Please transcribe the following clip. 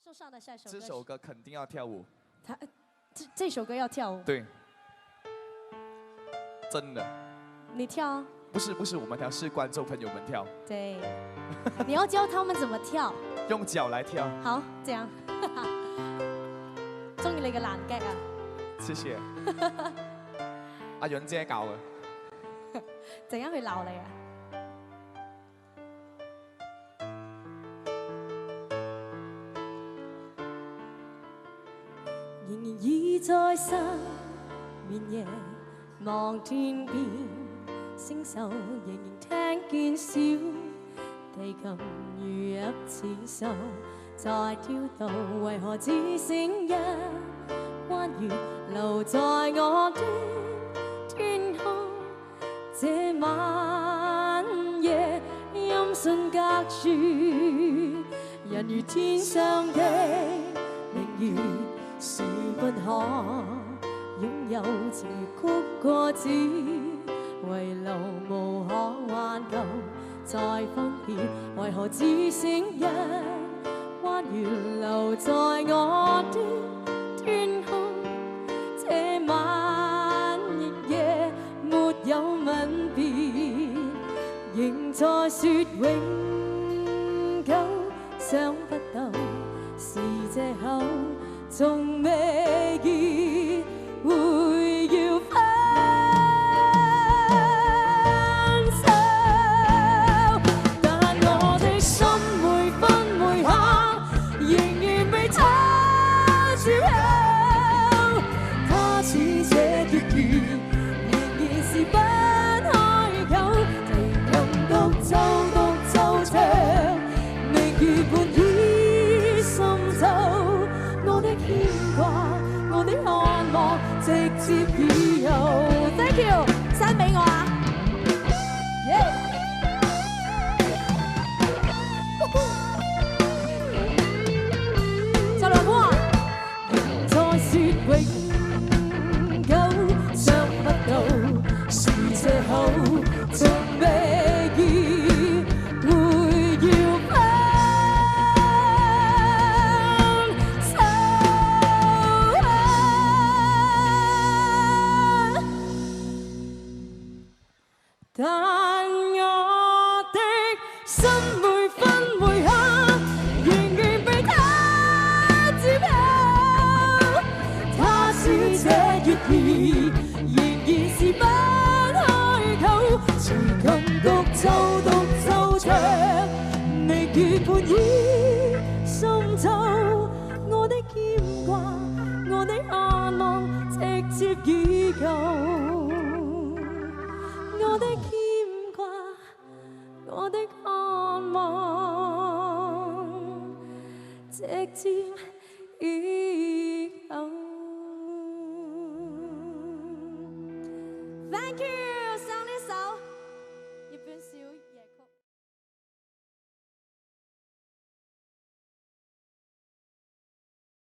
就上的下一首歌。这首歌肯定要跳舞。这首歌要跳舞。对。真的。你跳啊。不是我们跳，是观众朋友们跳。对。你要教他们怎么跳。用腳來跳。好，這樣。中意你嘅爛 gag 啊！謝謝。阿潤姐教嘅。陣間去鬧你啊！仍然倚在失眠夜，望天邊星宿，仍然聽見小地琴如泣似訴，在跳動，為何只剩一彎月留在我的天空？這晚夜音訊隔絕，人如天上的明月，是不可擁有，情如曲過只遺留，無可挽救。再分別，為何只剩一彎月留在我的天空？這晚夜沒有吻別，仍在説永久，想不到是藉口，從未意會要分手，但我的心每分每刻仍然被他照亮，他似這月兒仍然是不開口，提琴獨奏獨奏唱，明月半倚滲透我的牽掛，我的渴望，直接以後。Thank you， 伸俾我啊！就兩個啊！仍在説永久，想不到是藉口，從未意會要分手，但我的心每分每刻仍然被他照亮，他是這月兒仍然是不開口，隨琴獨奏獨奏唱，明月半倚滲透我的牽掛，我的渴望，直接已久。我的牽掛，我的渴望，直接已